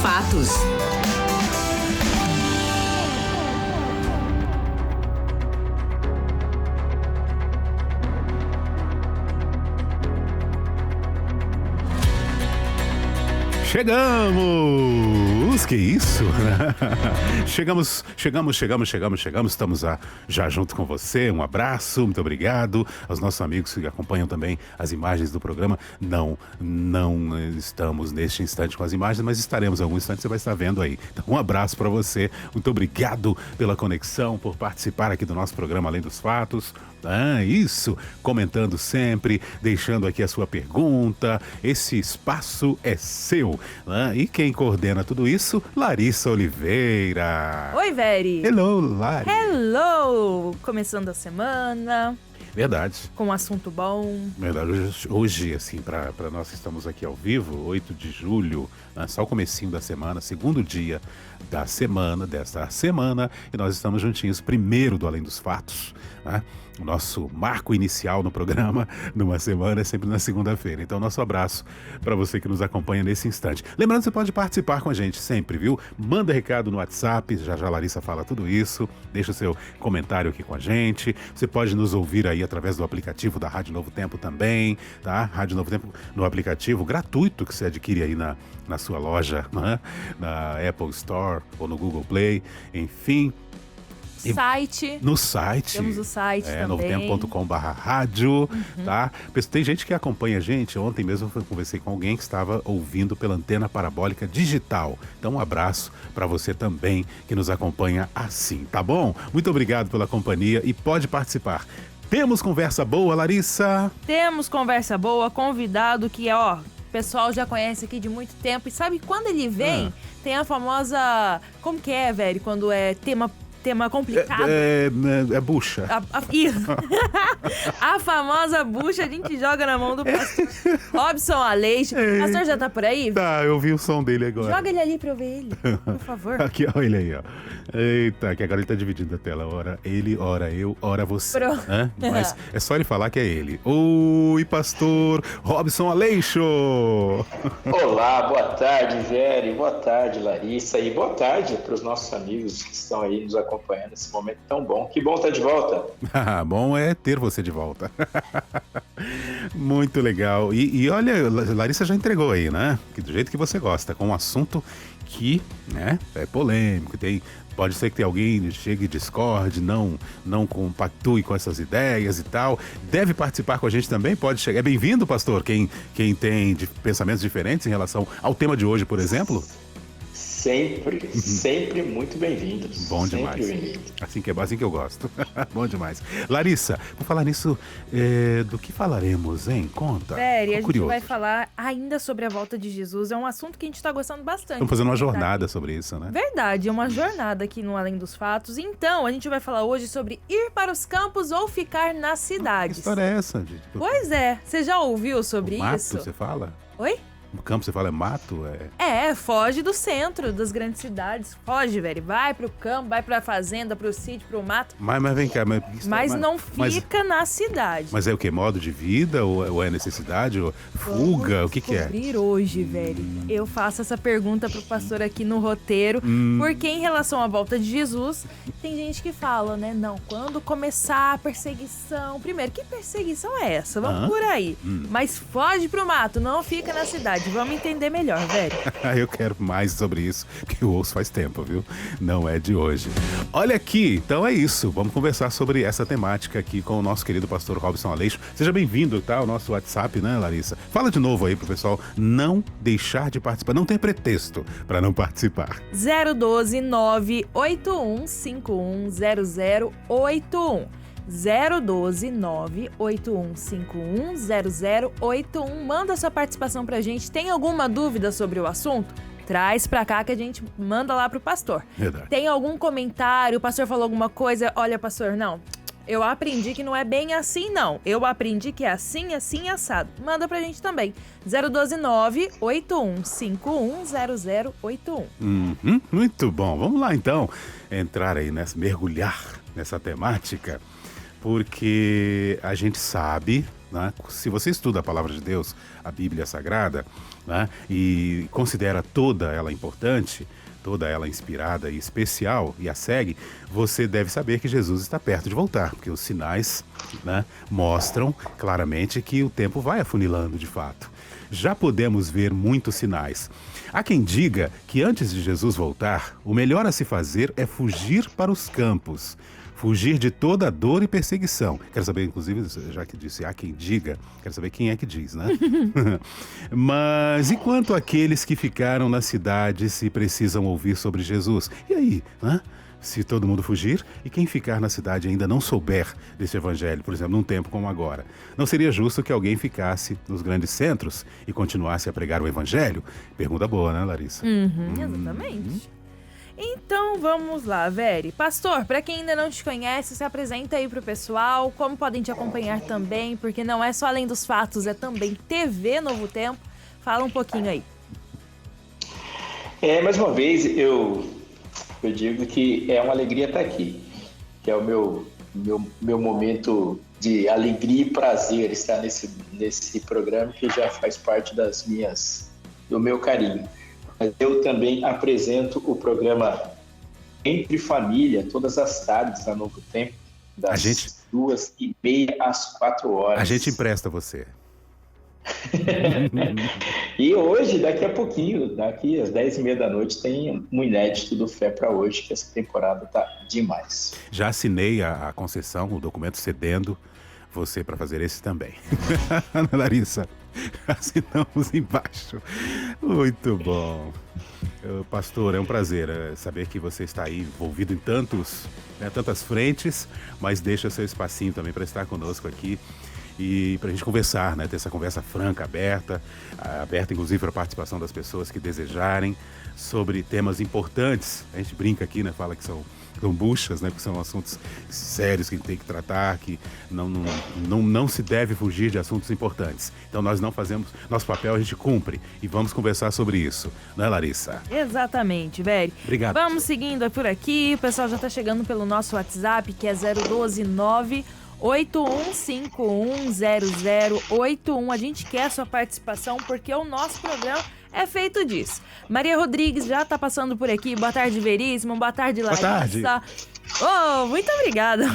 Fatos. Chegamos! Que isso? Chegamos. Estamos já junto com você. Um abraço, muito obrigado aos nossos amigos que acompanham também as imagens do programa. Não estamos neste instante com as imagens, mas estaremos em algum instante, você vai estar vendo aí. Então, um abraço para você. Muito obrigado pela conexão, por participar aqui do nosso programa Além dos Fatos. Isso, comentando sempre, deixando aqui a sua pergunta. Esse espaço é seu. E quem coordena tudo isso? Larissa Oliveira. Oi, Veri. Hello, Lari. Hello! Começando a semana. Verdade. Com um assunto bom. Verdade. Hoje assim, para nós que estamos aqui ao vivo, 8 de julho, só o comecinho da semana, segundo dia desta semana, e nós estamos juntinhos, primeiro do Além dos Fatos, né? O nosso marco inicial no programa, numa semana, é sempre na segunda-feira. Então, nosso abraço para você que nos acompanha nesse instante. Lembrando, você pode participar com a gente sempre, viu? Manda recado no WhatsApp, já a Larissa fala tudo isso. Deixa o seu comentário aqui com a gente. Você pode nos ouvir aí através do aplicativo da Rádio Novo Tempo também, tá? Rádio Novo Tempo no aplicativo gratuito que você adquire aí na sua loja, né? Na Apple Store ou no Google Play, enfim. Site. No site. Temos o site também. novotempo.com/rádio, tá? Tem gente que acompanha a gente. Ontem mesmo eu conversei com alguém que estava ouvindo pela antena parabólica digital. Então um abraço para você também que nos acompanha assim, tá bom? Muito obrigado pela companhia e pode participar. Temos conversa boa, Larissa? Temos conversa boa, convidado que o pessoal já conhece aqui de muito tempo. E sabe quando ele vem, tem a famosa... Como que é, velho? Quando é tema complicado. É bucha. A famosa bucha a gente joga na mão do pastor Robson Aleixo. O pastor já tá por aí? Tá, eu vi o som dele agora. Joga ele ali pra eu ver ele, por favor. Aqui, olha ele aí, ó. Eita, que agora ele tá dividindo a tela. Ora ele, ora eu, ora você. Mas é só ele falar que é ele. Oi, pastor Robson Aleixo. Olá, boa tarde, Vério. Boa tarde, Larissa. E boa tarde para os nossos amigos que estão aí nos acompanhando nesse momento tão bom. Que bom estar de volta. Bom é ter você de volta. Muito legal. E olha, Larissa já entregou aí, né? Do jeito que você gosta, com um assunto que, né, é polêmico, pode ser que tenha alguém que chegue e discorde, não compactue com essas ideias e tal. Deve participar com a gente também, pode chegar. É bem-vindo, pastor, quem tem pensamentos diferentes em relação ao tema de hoje, por exemplo. Sempre muito bem-vindos. Bom demais. Assim que eu gosto. Bom demais. Larissa, por falar nisso, do que falaremos, hein? Conta. A gente vai falar ainda sobre a volta de Jesus. É um assunto que a gente tá gostando bastante. Estamos fazendo uma jornada sobre isso, né? Verdade, é uma jornada aqui no Além dos Fatos. Então, a gente vai falar hoje sobre ir para os campos ou ficar nas cidades. Que história é essa, gente? Pois é. Você já ouviu sobre mato, isso? Você fala? Oi? No campo você fala é mato? Foge do centro das grandes cidades. Foge, velho. Vai pro campo, vai pra fazenda, pro sítio, pro mato. Mas vem cá. Mas não fica na cidade. Mas é o quê? Modo de vida? Ou é necessidade? Ou fuga? O que é? Vamos descobrir hoje, velho. Eu faço essa pergunta pro pastor aqui no roteiro. Porque em relação à volta de Jesus, tem gente que fala, né? Não, quando começar a perseguição... Primeiro, que perseguição é essa? Vamos por aí. Mas foge pro mato, não fica na cidade. Vamos entender melhor, velho. Eu quero mais sobre isso, que eu ouço faz tempo, viu? Não é de hoje. Olha aqui, então é isso. Vamos conversar sobre essa temática aqui com o nosso querido pastor Robson Aleixo. Seja bem-vindo, tá? O nosso WhatsApp, né, Larissa? Fala de novo aí pro pessoal não deixar de participar. Não tem pretexto para não participar. 012 981 51 0081. 012 98151 0081. Manda sua participação pra gente. Tem alguma dúvida sobre o assunto? Traz pra cá que a gente manda lá pro pastor. Verdade. Tem algum comentário? O pastor falou alguma coisa? Olha, pastor, não. Eu aprendi que não é bem assim, não. Eu aprendi que é assim, assim, assado. Manda pra gente também. 012 98151 0081. Muito bom. Vamos lá, então, entrar aí mergulhar nessa temática. Porque a gente sabe, né? Se você estuda a palavra de Deus, a Bíblia Sagrada, né? E considera toda ela importante, toda ela inspirada e especial, e a segue, você deve saber que Jesus está perto de voltar, porque os sinais, né, mostram claramente que o tempo vai afunilando de fato. Já podemos ver muitos sinais. Há quem diga que antes de Jesus voltar, o melhor a se fazer é fugir para os campos, fugir de toda dor e perseguição. Quero saber, inclusive, já que disse há quem diga, quero saber quem é que diz, né? Mas e quanto àqueles que ficaram nas cidades e precisam ouvir sobre Jesus? E aí, né? Se todo mundo fugir e quem ficar na cidade ainda não souber desse evangelho, por exemplo, num tempo como agora, não seria justo que alguém ficasse nos grandes centros e continuasse a pregar o evangelho? Pergunta boa, né, Larissa? Exatamente. Então vamos lá, Veri. Pastor, para quem ainda não te conhece, se apresenta aí pro pessoal, como podem te acompanhar também, porque não é só Além dos Fatos, é também TV Novo Tempo. Fala um pouquinho aí. Mais uma vez, eu digo que é uma alegria estar aqui, que é o meu momento de alegria e prazer estar nesse programa que já faz parte do meu carinho. Mas eu também apresento o programa Entre Família, todas as tardes da Novo Tempo, das 2h30 às 4h. A gente empresta você. E hoje, daqui a pouquinho, daqui às 10h30 da noite, tem um inédito do Fé para Hoje, que essa temporada tá demais. Já assinei a concessão, o documento cedendo você para fazer esse também. Ana Larissa, assinamos embaixo. Muito bom. Pastor, é um prazer saber que você está aí envolvido em tantas frentes, mas deixa seu espacinho também para estar conosco aqui e para a gente conversar, né? Ter essa conversa franca, aberta inclusive para a participação das pessoas que desejarem, sobre temas importantes. A gente brinca aqui, né? Fala que são buchas, né? Que são assuntos sérios que a gente tem que tratar, que não se deve fugir de assuntos importantes. Então nós não fazemos, nosso papel a gente cumpre e vamos conversar sobre isso, não é, Larissa? Exatamente, velho. Obrigado. Vamos seguindo por aqui, o pessoal já tá chegando pelo nosso WhatsApp, que é 012 981510081. A gente quer a sua participação porque o nosso programa é feito disso. Maria Rodrigues já tá passando por aqui. Boa tarde, Veríssimo. Boa tarde, Larissa. Boa tarde. Oh, muito obrigada.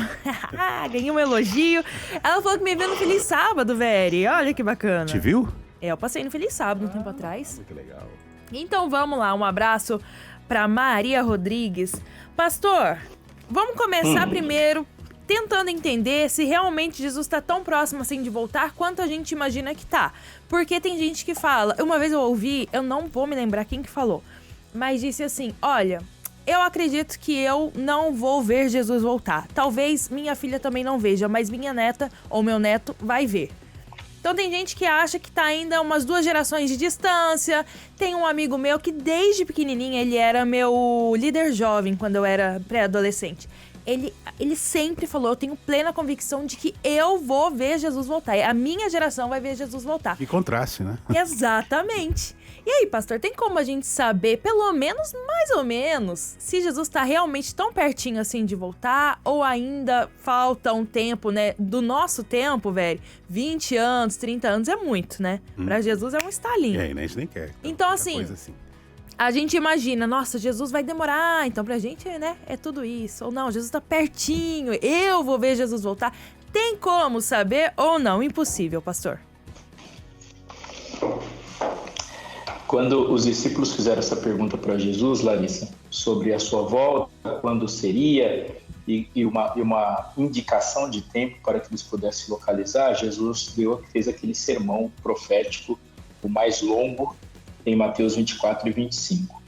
Ganhei um elogio. Ela falou que me viu no Feliz Sábado, Veri. Olha que bacana. Te viu? Eu passei no Feliz Sábado um tempo atrás. Muito legal. Então vamos lá, um abraço pra Maria Rodrigues. Pastor, vamos começar primeiro tentando entender se realmente Jesus está tão próximo assim de voltar quanto a gente imagina que tá. Porque tem gente que fala, uma vez eu ouvi, eu não vou me lembrar quem que falou, mas disse assim, olha, eu acredito que eu não vou ver Jesus voltar. Talvez minha filha também não veja, mas minha neta ou meu neto vai ver. Então tem gente que acha que tá ainda umas 2 gerações de distância. Tem um amigo meu que desde pequenininho ele era meu líder jovem quando eu era pré-adolescente. Ele sempre falou, eu tenho plena convicção de que eu vou ver Jesus voltar. A minha geração vai ver Jesus voltar. Que contraste, né? Exatamente. E aí, pastor, tem como a gente saber, pelo menos, mais ou menos, se Jesus está realmente tão pertinho assim de voltar ou ainda falta um tempo, né? Do nosso tempo, velho, 20 anos, 30 anos é muito, né? Pra Jesus é um estalinho. E aí, né? A gente nem quer. Então, assim, a gente imagina, nossa, Jesus vai demorar, então pra gente, né, é tudo isso. Ou não, Jesus tá pertinho, eu vou ver Jesus voltar. Tem como saber ou não? Impossível, pastor. Quando os discípulos fizeram essa pergunta para Jesus, Larissa, sobre a sua volta, quando seria, e uma indicação de tempo para que eles pudessem localizar, Jesus fez aquele sermão profético, o mais longo, em Mateus 24 e 25.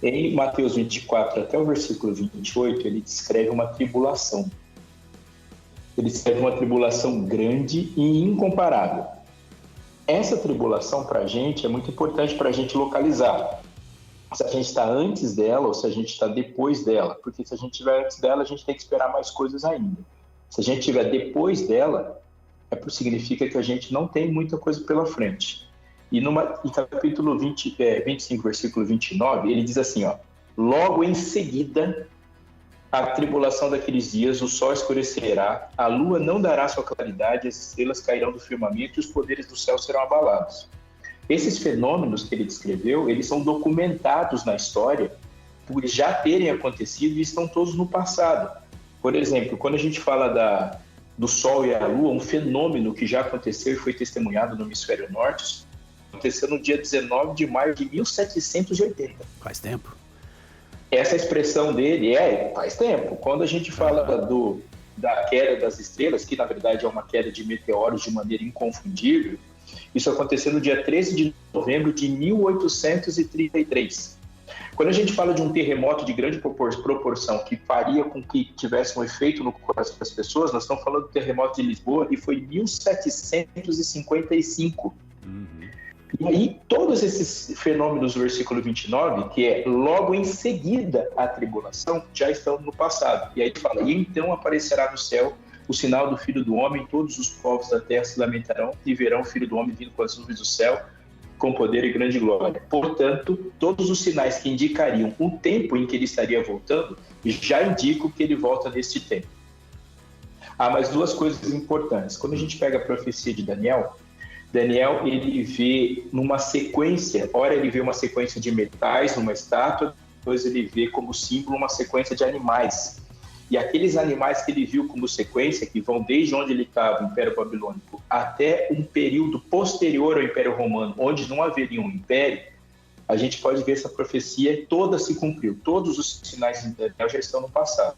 Em Mateus 24 até o versículo 28, ele descreve uma tribulação. Ele descreve uma tribulação grande e incomparável. Essa tribulação para a gente é muito importante para a gente localizar. Se a gente está antes dela ou se a gente está depois dela. Porque se a gente estiver antes dela, a gente tem que esperar mais coisas ainda. Se a gente estiver depois dela, significa que a gente não tem muita coisa pela frente. E em capítulo 25, versículo 29, ele diz assim, ó, logo em seguida, A tribulação daqueles dias, o sol escurecerá, a lua não dará sua claridade, as estrelas cairão do firmamento e os poderes do céu serão abalados. Esses fenômenos que ele descreveu, eles são documentados na história por já terem acontecido e estão todos no passado. Por exemplo, quando a gente fala do sol e a lua, um fenômeno que já aconteceu e foi testemunhado no hemisfério norte, aconteceu no dia 19 de maio de 1780. Faz tempo. Essa expressão dele faz tempo. Quando a gente fala da queda das estrelas, que na verdade é uma queda de meteoros de maneira inconfundível, isso aconteceu no dia 13 de novembro de 1833. Quando a gente fala de um terremoto de grande proporção que faria com que tivesse um efeito no coração das pessoas, nós estamos falando do terremoto de Lisboa e foi em 1755. E aí, todos esses fenômenos do versículo 29, que é logo em seguida a tribulação, já estão no passado. E aí ele fala, e então aparecerá no céu o sinal do Filho do Homem, todos os povos da terra se lamentarão e verão o Filho do Homem vindo com as nuvens do céu, com poder e grande glória. Portanto, todos os sinais que indicariam o tempo em que ele estaria voltando, já indicam que ele volta neste tempo. Há mais duas coisas importantes. Quando a gente pega a profecia de Daniel, ele vê numa sequência, ora ele vê uma sequência de metais numa estátua, depois ele vê como símbolo uma sequência de animais. E aqueles animais que ele viu como sequência, que vão desde onde ele estava, o Império Babilônico, até um período posterior ao Império Romano, onde não haveria um império, a gente pode ver essa profecia toda se cumpriu. Todos os sinais de Daniel já estão no passado.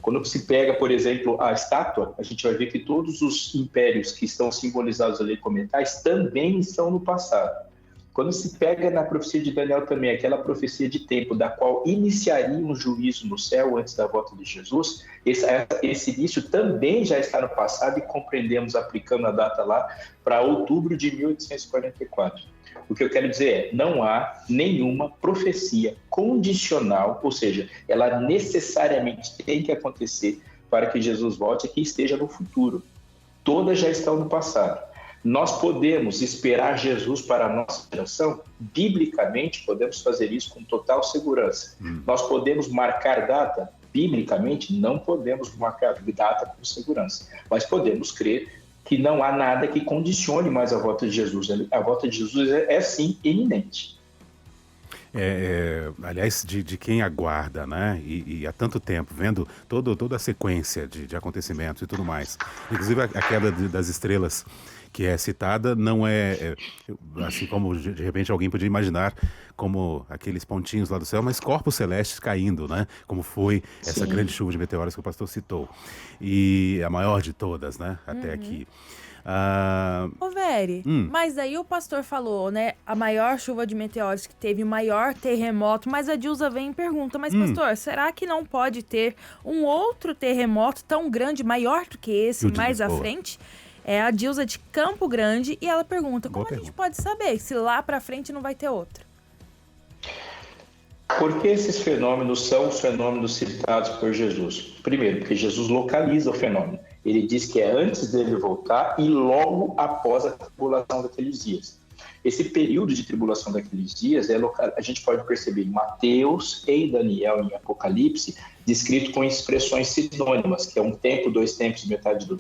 Quando se pega, por exemplo, a estátua, a gente vai ver que todos os impérios que estão simbolizados ali como metais também estão no passado. Quando se pega na profecia de Daniel também, aquela profecia de tempo, da qual iniciaria um juízo no céu antes da volta de Jesus, esse início também já está no passado e compreendemos, aplicando a data lá, para outubro de 1844. O que eu quero dizer é, não há nenhuma profecia condicional, ou seja, ela necessariamente tem que acontecer para que Jesus volte e que esteja no futuro. Todas já estão no passado. Nós podemos esperar Jesus para a nossa geração? Biblicamente, podemos fazer isso com total segurança. Nós podemos marcar data? Biblicamente, não podemos marcar data com segurança. Mas podemos crer que não há nada que condicione mais a volta de Jesus. A volta de Jesus é sim, iminente. Aliás, de quem aguarda, né? E há tanto tempo, vendo toda a sequência de acontecimentos e tudo mais. Inclusive a queda das estrelas que é citada não é assim como de repente alguém podia imaginar como aqueles pontinhos lá do céu, mas corpos celestes caindo, né? Como foi essa grande chuva de meteoros que o pastor citou. E a maior de todas, né? Até aqui. Ô, Veri, mas aí o pastor falou, né, a maior chuva de meteoros que teve, o maior terremoto, mas a Dilza vem e pergunta, mas pastor, será que não pode ter um outro terremoto tão grande, maior do que esse, mais à frente? É a Dilza de Campo Grande e ela pergunta, como a gente pode saber se lá pra frente não vai ter outro? Porque esses fenômenos são os fenômenos citados por Jesus? Primeiro, porque Jesus localiza o fenômeno. Ele diz que é antes dele voltar e logo após a tribulação daqueles dias. Esse período de tribulação daqueles dias a gente pode perceber em Mateus, em Daniel, em Apocalipse, descrito com expressões sinônimas, que é um tempo, 2 tempos, metade do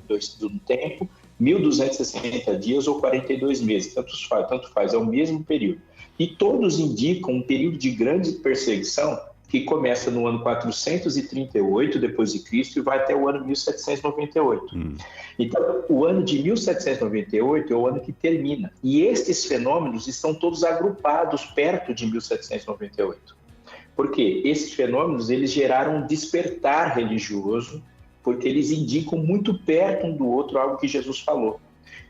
tempo, 1.260 dias ou 42 meses, tanto faz, é o mesmo período. E todos indicam um período de grande perseguição que começa no ano 438 depois de Cristo e vai até o ano 1798. Então, o ano de 1798 é o ano que termina. E estes fenômenos estão todos agrupados perto de 1798. Por quê? Esses fenômenos eles geraram um despertar religioso, porque eles indicam muito perto um do outro algo que Jesus falou.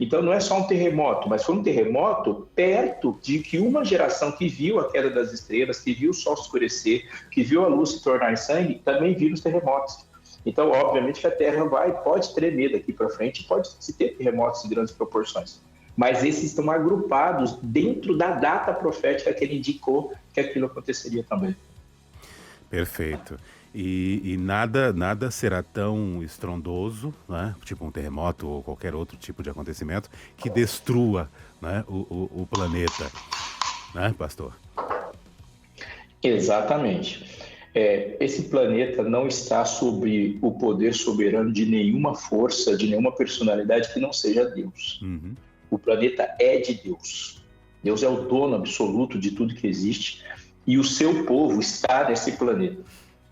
Então não é só um terremoto, mas foi um terremoto perto de que uma geração que viu a queda das estrelas, que viu o sol escurecer, que viu a luz se tornar em sangue, também viu os terremotos. Então, obviamente que a Terra pode tremer daqui para frente, pode se ter terremotos de grandes proporções. Mas esses estão agrupados dentro da data profética que ele indicou que aquilo aconteceria também. Perfeito. E nada será tão estrondoso, né, tipo um terremoto ou qualquer outro tipo de acontecimento, que destrua, né, o planeta, né, pastor? Exatamente. Esse planeta não está sob o poder soberano de nenhuma força, de nenhuma personalidade que não seja Deus. Uhum. O planeta é de Deus. Deus é o dono absoluto de tudo que existe e o seu povo está nesse planeta.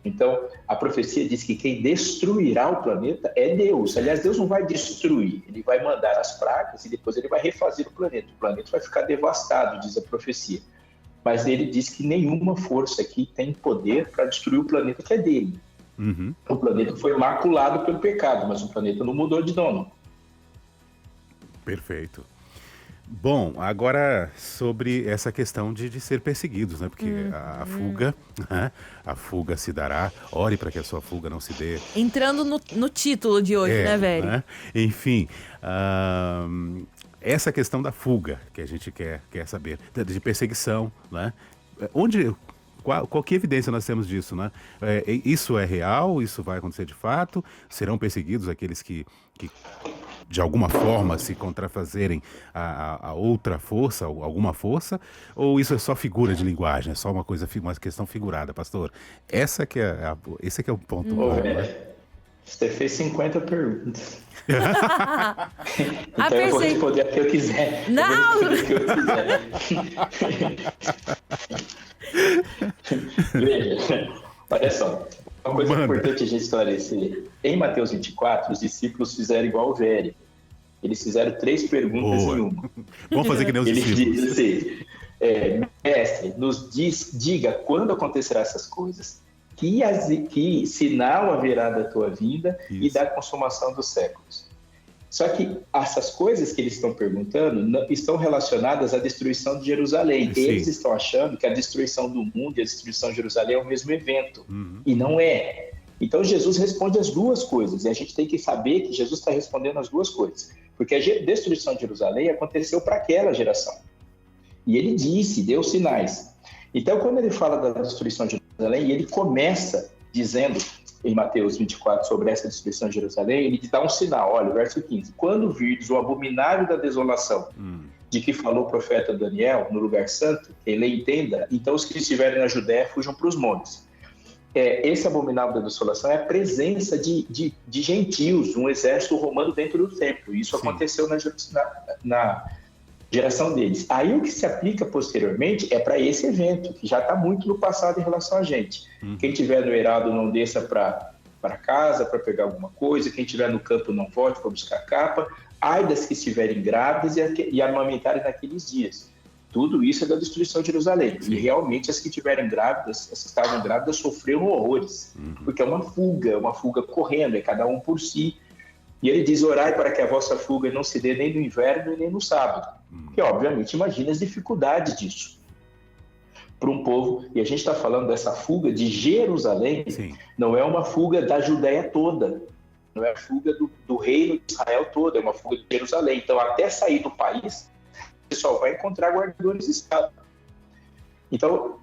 Então, a profecia diz que quem destruirá o planeta é Deus. Aliás, Deus não vai destruir, ele vai mandar as pragas e depois ele vai refazer o planeta. O planeta vai ficar devastado, diz a profecia. Mas ele diz que nenhuma força aqui tem poder para destruir o planeta que é dele. Uhum. O planeta foi maculado pelo pecado, mas o planeta não mudou de dono. Perfeito. Bom, agora sobre essa questão de ser perseguidos, né? Porque a fuga, né? A fuga se dará. Ore para que a sua fuga não se dê. Entrando no título de hoje, né, velho? Né? Enfim, essa questão da fuga que a gente quer saber, de perseguição, né? Qual que evidência nós temos disso, né? Isso é real? Isso vai acontecer de fato? Serão perseguidos aqueles que de alguma forma se contrafazerem a outra força, ou alguma força? Ou isso é só figura de linguagem, é só uma questão figurada, pastor? Esse é que é o ponto. Né? Você fez 50 perguntas. Então eu vou responder a que eu quiser. Não! Veja, olha só. Uma coisa importante a gente esclarecer. Em Mateus 24, os discípulos fizeram igual o velho. Eles fizeram 3 perguntas em uma. Vamos fazer que nem os discípulos. Eles dizem assim, mestre, nos diga quando acontecerá essas coisas, que sinal haverá da tua vinda e da consumação dos séculos. Só que essas coisas que eles estão perguntando estão relacionadas à destruição de Jerusalém. Sim. Eles estão achando que a destruição do mundo e a destruição de Jerusalém é o mesmo evento. Uhum. E não é. Então Jesus responde as duas coisas. E a gente tem que saber que Jesus está respondendo as duas coisas. Porque a destruição de Jerusalém aconteceu para aquela geração. E ele deu sinais. Então, quando ele fala da destruição de Jerusalém, ele começa dizendo, em Mateus 24, sobre essa destruição de Jerusalém, ele dá um sinal, olha, o verso 15. Quando virdes o abominável da desolação, de que falou o profeta Daniel, no lugar santo, ele entenda, então os que estiverem na Judéia fujam para os montes. Esse abominável da desolação é a presença de gentios, um exército romano dentro do templo. Isso Sim. aconteceu na geração deles. Aí o que se aplica posteriormente é para esse evento, que já está muito no passado em relação a gente. Quem estiver no eirado não desça para casa para pegar alguma coisa, quem estiver no campo não volte para buscar capa, ai das que estiverem grávidas e amamentarem naqueles dias. Tudo isso é da destruição de Jerusalém. Sim. E realmente as que estiverem grávidas, as que estavam grávidas sofreram horrores, porque é uma fuga correndo, é cada um por si. E ele diz, orai para que a vossa fuga não se dê nem no inverno nem no sábado. Que obviamente imagina as dificuldades disso para um povo. E a gente está falando dessa fuga de Jerusalém. Sim. Não é uma fuga da Judéia toda, não é a fuga do reino de Israel todo, é uma fuga de Jerusalém. Então até sair do país, o pessoal vai encontrar guardadores de estado. Então,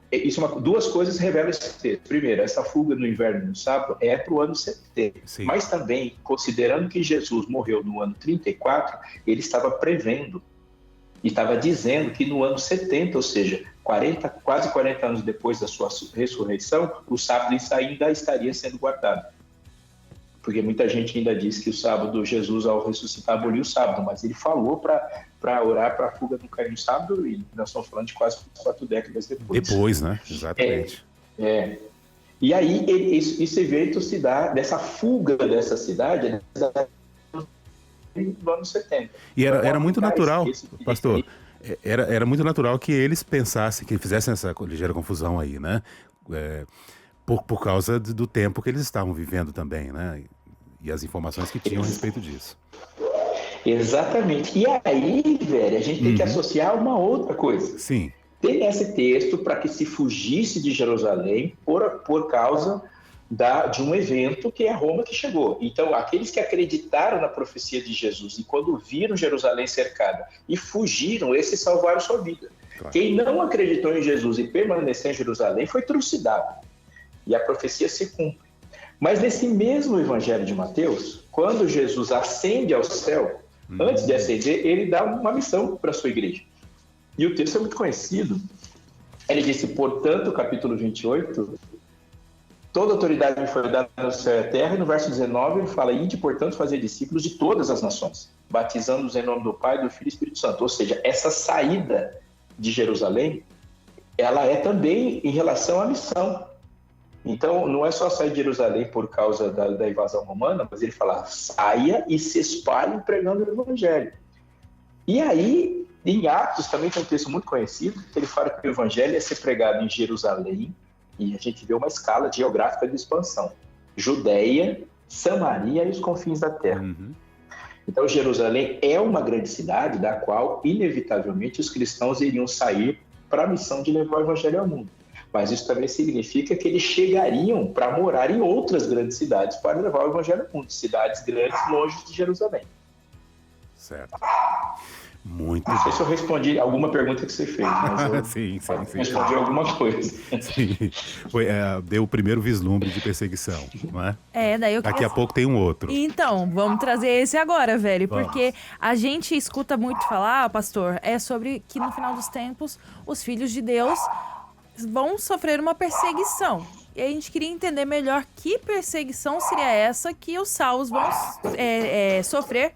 duas coisas revelam esse texto. Primeiro, essa fuga no inverno e no sábado é para o ano 70. Sim. Mas também, considerando que Jesus morreu no ano 34, ele estava prevendo e estava dizendo que no ano 70, ou seja, quase 40 anos depois da sua ressurreição, o sábado ainda estaria sendo guardado. Porque muita gente ainda diz que o sábado, Jesus ao ressuscitar aboliu o sábado, mas ele falou para orar para a fuga não cair no sábado, e nós estamos falando de quase 4 décadas depois. Depois, né? Exatamente. E aí esse evento se dá, dessa fuga dessa cidade, no ano 70. E era muito natural, pastor, era muito natural que eles pensassem, que fizessem essa ligeira confusão aí, né? Por causa do tempo que eles estavam vivendo também, né? E as informações que tinham a respeito disso. Exatamente. E aí, velho, a gente tem que associar uma outra coisa. Sim. Tem esse texto para que se fugisse de Jerusalém por causa de um evento que é Roma que chegou. Então, aqueles que acreditaram na profecia de Jesus e quando viram Jerusalém cercada e fugiram, esses salvaram sua vida. Claro. Quem não acreditou em Jesus e permaneceu em Jerusalém foi trucidado. E a profecia se cumpre. Mas nesse mesmo evangelho de Mateus, quando Jesus ascende ao céu, antes de ascender, ele dá uma missão para a sua igreja. E o texto é muito conhecido. Ele disse, portanto, capítulo 28, Toda autoridade me foi dada no céu e na terra, e no verso 19 ele fala: ide, portanto, fazer discípulos de todas as nações, batizando-os em nome do Pai, do Filho e do Espírito Santo. Ou seja, essa saída de Jerusalém, ela é também em relação à missão. Então, não é só sair de Jerusalém por causa da invasão romana, mas ele fala: saia e se espalhe pregando o evangelho. E aí, em Atos, também tem um texto muito conhecido, que ele fala que o evangelho é ser pregado em Jerusalém, e a gente vê uma escala geográfica de expansão: Judeia, Samaria e os confins da terra. Uhum. Então, Jerusalém é uma grande cidade da qual, inevitavelmente, os cristãos iriam sair para a missão de levar o evangelho ao mundo. Mas isso também significa que eles chegariam para morar em outras grandes cidades para levar o evangelho ao mundo. Cidades grandes, longe de Jerusalém. Certo. Muito Não sei bem. se eu respondi alguma pergunta que você fez, mas eu Sim. respondi alguma coisa. Sim. Deu o primeiro vislumbre de perseguição, não é? Daí eu Daqui a pouco tem um outro. Então, vamos trazer esse agora, velho. Vamos. Porque a gente escuta muito falar, pastor, sobre que no final dos tempos os filhos de Deus vão sofrer uma perseguição. E a gente queria entender melhor que perseguição seria essa que os salvos vão sofrer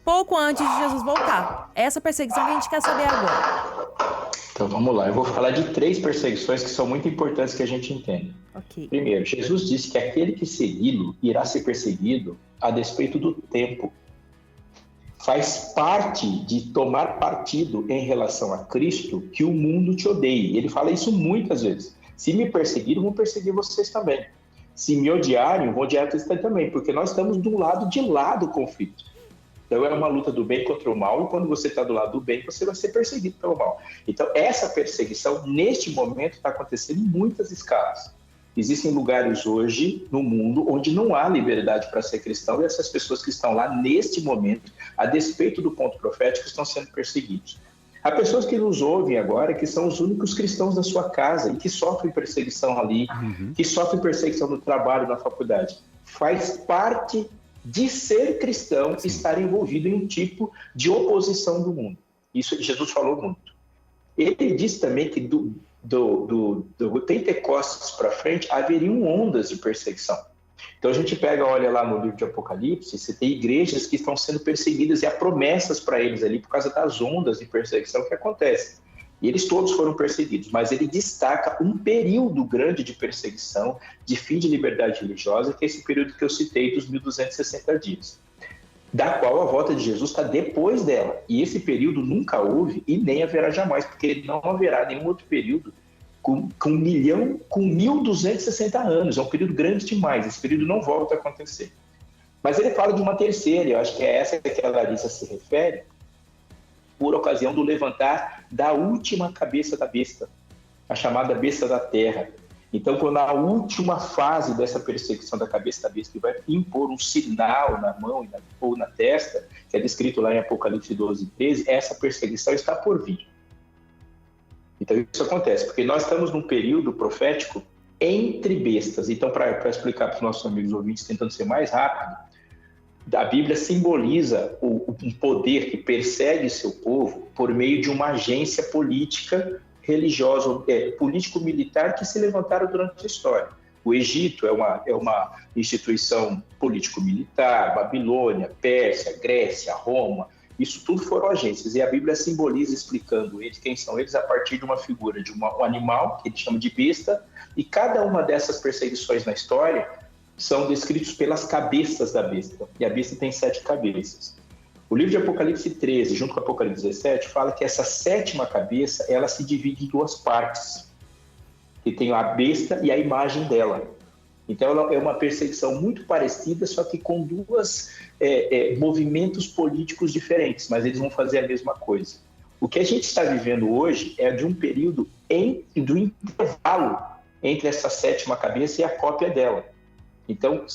pouco antes de Jesus voltar. Essa perseguição que a gente quer saber agora. Então vamos lá, eu vou falar de 3 perseguições que são muito importantes que a gente entenda. Ok. Primeiro, Jesus disse que aquele que segui-lo irá ser perseguido a despeito do tempo. Faz parte de tomar partido em relação a Cristo que o mundo te odeie. Ele fala isso muitas vezes. Se me perseguirem, vão perseguir vocês também. Se me odiarem, vão odiar vocês também, porque nós estamos do lado de lá do conflito. Então é uma luta do bem contra o mal, e quando você está do lado do bem, você vai ser perseguido pelo mal. Então essa perseguição, neste momento, está acontecendo em muitas escalas. Existem lugares hoje no mundo onde não há liberdade para ser cristão, e essas pessoas que estão lá neste momento, a despeito do ponto profético, estão sendo perseguidos. Há pessoas que nos ouvem agora que são os únicos cristãos da sua casa e que sofrem perseguição ali, que sofrem perseguição no trabalho, na faculdade. Faz parte de ser cristão estar envolvido em um tipo de oposição do mundo. Isso Jesus falou muito. Ele disse também que do Pentecostes para frente haveriam ondas de perseguição. Então a gente olha lá no livro de Apocalipse, você tem igrejas que estão sendo perseguidas e há promessas para eles ali por causa das ondas de perseguição que acontecem. E eles todos foram perseguidos, mas ele destaca um período grande de perseguição, de fim de liberdade religiosa, que é esse período que eu citei dos 1260 dias, da qual a volta de Jesus está depois dela. E esse período nunca houve e nem haverá jamais, porque não haverá nenhum outro período com 1260 anos. É um período grande demais, esse período não volta a acontecer. Mas ele fala de uma terceira, eu acho que é essa que a Larissa se refere, por ocasião do levantar da última cabeça da besta, a chamada besta da terra. Então, quando a última fase dessa perseguição da cabeça da besta, que vai impor um sinal na mão ou na testa, que é descrito lá em Apocalipse 12, 13, essa perseguição está por vir. Então, isso acontece, porque nós estamos num período profético entre bestas. Então, para explicar para os nossos amigos ouvintes, tentando ser mais rápido, a Bíblia simboliza um poder que persegue seu povo por meio de uma agência política religiosa, político-militar que se levantaram durante a história. O Egito é uma instituição político-militar, Babilônia, Pérsia, Grécia, Roma, isso tudo foram agências. E a Bíblia simboliza explicando eles, quem são eles, a partir de uma figura de um animal, que ele chama de besta, e cada uma dessas perseguições na história são descritos pelas cabeças da besta. E a besta tem 7 cabeças. O livro de Apocalipse 13, junto com Apocalipse 17, fala que essa 7ª cabeça, ela se divide em 2 partes. Que tem a besta e a imagem dela. Então, ela é uma perseguição muito parecida, só que com 2 movimentos políticos diferentes, mas eles vão fazer a mesma coisa. O que a gente está vivendo hoje é de um período do intervalo entre essa 7ª cabeça e a cópia dela. Então,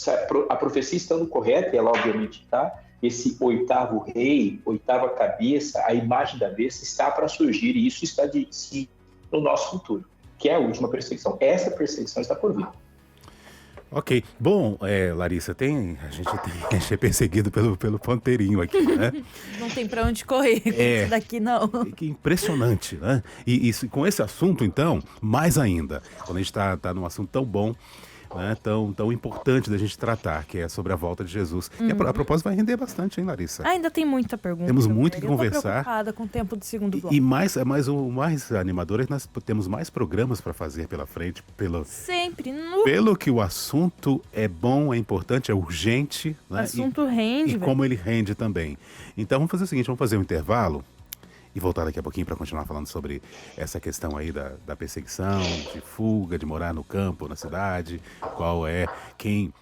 a profecia estando correta, e ela obviamente está, esse 8º rei, 8ª cabeça, a imagem da besta está para surgir, e isso está de si no nosso futuro, que é a última perseguição. Essa perseguição está por vir. Ok. Bom, Larissa, a gente tem que ser perseguido pelo ponteirinho aqui, né? Não tem pra onde correr isso daqui, não. Que impressionante, né? E com esse assunto, então, mais ainda, quando a gente está num assunto tão bom, né, tão importante da gente tratar, que é sobre a volta de Jesus. E a propósito vai render bastante, hein, Larissa? Ainda tem muita pergunta. Temos muito que conversar. Eu tô preocupada com o tempo do segundo bloco. E o mais animador é que nós temos mais programas para fazer pela frente. Sempre. Pelo que o assunto é bom, é importante, é urgente. O Né? assunto rende, E como ele rende também. Então vamos fazer o seguinte, vamos fazer um intervalo e voltar daqui a pouquinho para continuar falando sobre essa questão aí da perseguição, de fuga, de morar no campo, na cidade, quem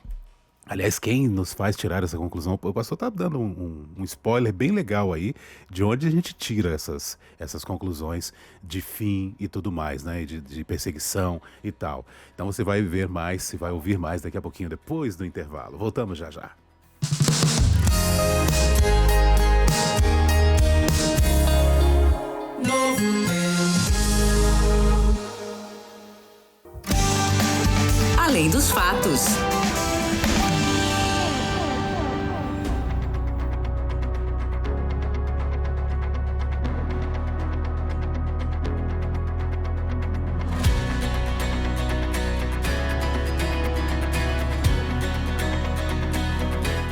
nos faz tirar essa conclusão? O pastor está dando um spoiler bem legal aí de onde a gente tira essas conclusões de fim e tudo mais, né? De perseguição e tal. Então você vai ver mais, você vai ouvir mais daqui a pouquinho, depois do intervalo. Voltamos já já. Além dos fatos.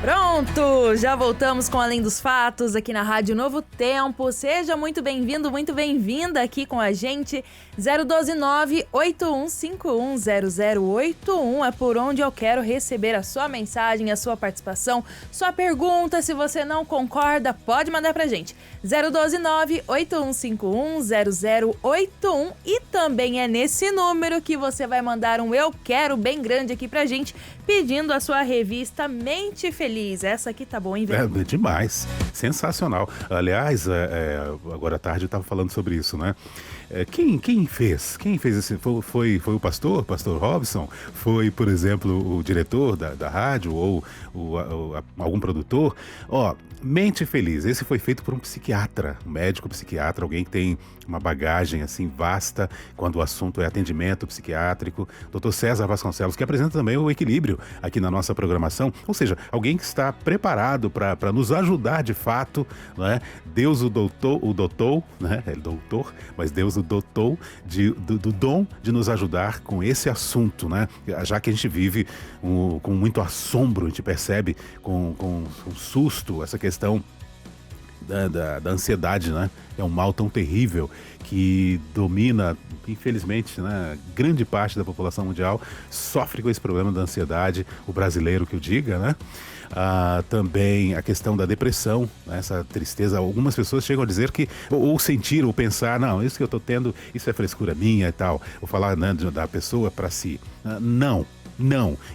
Pronto, já voltamos com Além dos Fatos aqui na Rádio Novo Tempo. Seja muito bem-vindo, muito bem-vinda aqui com a gente. 012-981510081 é por onde eu quero receber a sua mensagem, a sua participação, sua pergunta. Se você não concorda, pode mandar pra gente. 012-981510081 e também é nesse número que você vai mandar um Eu Quero bem grande aqui pra gente, pedindo a sua revista Mente Feliz. Essa aqui tá bom, hein, velho? É demais. Sensacional. Aliás, agora à tarde eu estava falando sobre isso, né? Quem fez esse? Foi o pastor Robson? Foi, por exemplo, o diretor da rádio ou algum produtor? Mente Feliz. Esse foi feito por um psiquiatra, um médico psiquiatra, alguém que tem uma bagagem assim vasta quando o assunto é atendimento psiquiátrico. Dr. César Vasconcelos, que apresenta também o Equilíbrio aqui na nossa programação. Ou seja, alguém que está preparado para nos ajudar de fato, né? Deus o doutor, né? Ele é doutor, mas Deus o dotou do dom de nos ajudar com esse assunto, né? Já que a gente vive com muito assombro, a gente percebe com susto essa questão da ansiedade, né? É um mal tão terrível que domina, infelizmente, né? Grande parte da população mundial sofre com esse problema da ansiedade, o brasileiro que o diga, né? Também a questão da depressão, né? Essa tristeza. Algumas pessoas chegam a dizer que, ou sentir, ou pensar, não, isso que eu estou tendo, isso é frescura minha e tal. Ou falar, né, da pessoa para si. Não.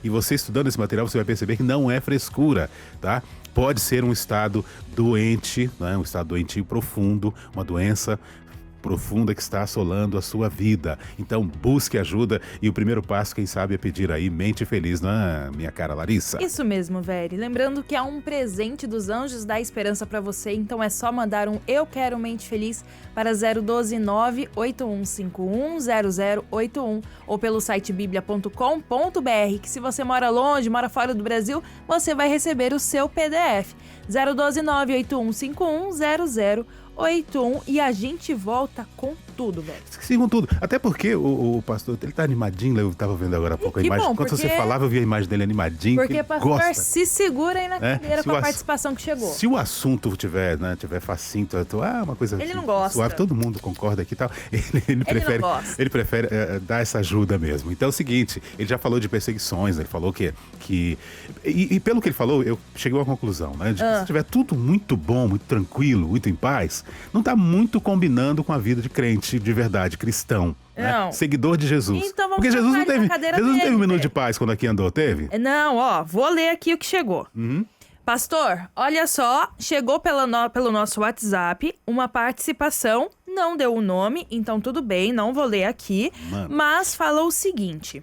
E você estudando esse material, você vai perceber que não é frescura, tá? Pode ser um estado doente, né? Um estado doentio profundo, uma doença profunda que está assolando a sua vida. Então busque ajuda e o primeiro passo, quem sabe, é pedir aí Mente Feliz, né, minha cara Larissa? Isso mesmo, Veri. Lembrando que há um presente dos Anjos da Esperança para você, então é só mandar um Eu Quero Mente Feliz para 012-981510081 ou pelo site biblia.com.br, que se você mora longe, mora fora do Brasil, você vai receber o seu PDF. 012-981510081 e a gente volta com tudo, velho. Sim, com tudo. Até porque o pastor, ele tá animadinho, eu tava vendo agora há pouco a imagem. Enquanto você falava, eu vi a imagem dele animadinho. Porque o pastor gosta. se segura aí na cadeira com a participação que chegou. Se o assunto tiver facinho, uma coisa ele não gosta. Suave, todo mundo concorda aqui e tal. Ele prefere dar essa ajuda mesmo. Então é o seguinte, ele já falou de perseguições, ele falou que e pelo que ele falou, eu cheguei a uma conclusão, né? De que se tiver tudo muito bom, muito tranquilo, muito em paz, não tá muito combinando com a vida de crente de verdade, cristão, né? Seguidor de Jesus. Então vamos. Porque Jesus não teve um minuto de paz quando aqui andou, teve? Não, vou ler aqui o que chegou. Pastor, olha só, chegou pelo nosso WhatsApp uma participação, não deu o nome, então tudo bem, não vou ler aqui, mas falou o seguinte: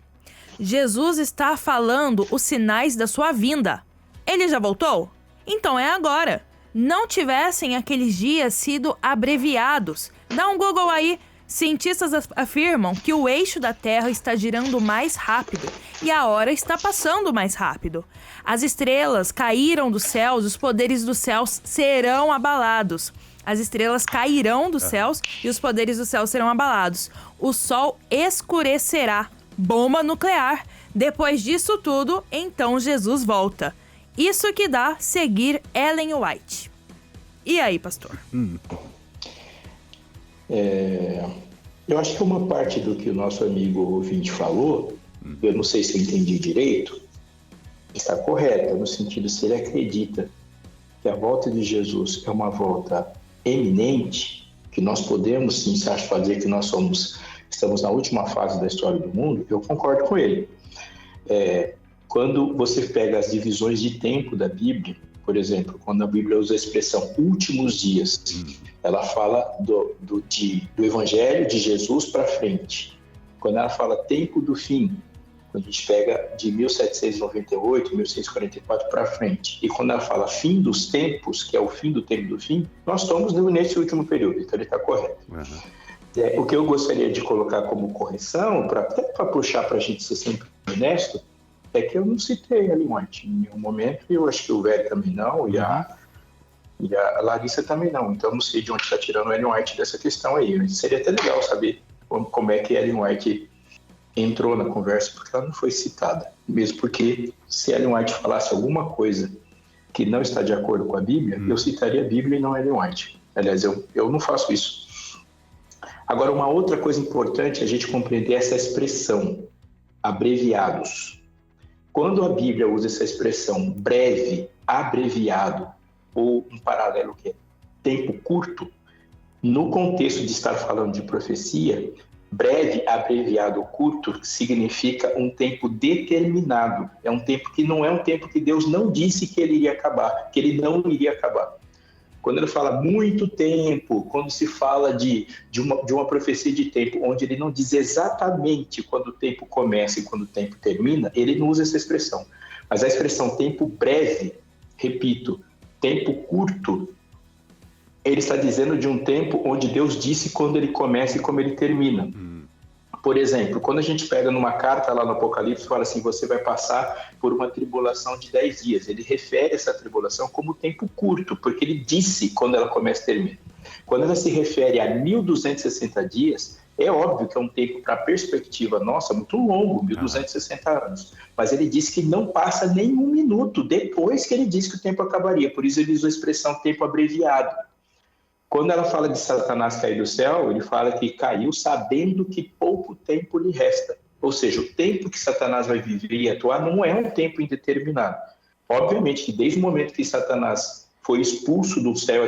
Jesus está falando os sinais da sua vinda. Ele já voltou? Então é agora. Não tivessem aqueles dias sido abreviados. Dá um Google aí. Cientistas afirmam que o eixo da Terra está girando mais rápido e a hora está passando mais rápido. As estrelas caíram dos céus, os poderes dos céus serão abalados. As estrelas cairão dos céus e os poderes dos céus serão abalados. O sol escurecerá. Bomba nuclear. Depois disso tudo, então Jesus volta. Isso que dá seguir Ellen White. E aí, pastor? Eu acho que uma parte do que o nosso amigo ouvinte falou, eu não sei se eu entendi direito, está correta, no sentido se ele acredita que a volta de Jesus é uma volta eminente, que nós podemos sim fazer que nós estamos na última fase da história do mundo, eu concordo com ele. Quando você pega as divisões de tempo da Bíblia, por exemplo, quando a Bíblia usa a expressão últimos dias, ela fala do Evangelho de Jesus para frente. Quando ela fala tempo do fim, quando a gente pega de 1798, 1644 para frente. E quando ela fala fim dos tempos, que é o fim do tempo do fim, nós estamos nesse último período, então ele está correto. O que eu gostaria de colocar como correção, até para puxar para a gente ser sempre honesto, é que eu não citei a Ellen White em nenhum momento, e eu acho que o Velho também não, e a Larissa também não. Então eu não sei de onde está tirando a Ellen White dessa questão aí. Seria até legal saber como é que a Ellen White entrou na conversa, porque ela não foi citada. Mesmo porque se Ellen White falasse alguma coisa que não está de acordo com a Bíblia, eu citaria a Bíblia e não a Ellen White. Aliás, eu não faço isso. Agora, uma outra coisa importante é a gente compreender essa expressão, abreviados. Quando a Bíblia usa essa expressão breve, abreviado, ou um paralelo que é tempo curto, no contexto de estar falando de profecia, breve, abreviado, curto significa um tempo determinado. É um tempo que não é um tempo que Deus não disse que ele iria acabar, que ele não iria acabar. Quando ele fala muito tempo, quando se fala de uma profecia de tempo, onde ele não diz exatamente quando o tempo começa e quando o tempo termina, ele não usa essa expressão. Mas a expressão tempo breve, repito, tempo curto, ele está dizendo de um tempo onde Deus disse quando ele começa e como ele termina. Por exemplo, quando a gente pega numa carta lá no Apocalipse, fala assim, você vai passar por uma tribulação de 10 dias. Ele refere essa tribulação como tempo curto, porque ele disse quando ela começa e termina. Quando ela se refere a 1260 dias, é óbvio que é um tempo, para a perspectiva nossa, muito longo, 1260 anos. Mas ele disse que não passa nem um minuto depois que ele disse que o tempo acabaria. Por isso ele usa a expressão tempo abreviado. Quando ela fala de Satanás cair do céu, ele fala que caiu sabendo que pouco tempo lhe resta. Ou seja, o tempo que Satanás vai viver e atuar não é um tempo indeterminado. Obviamente que desde o momento que Satanás foi expulso do céu,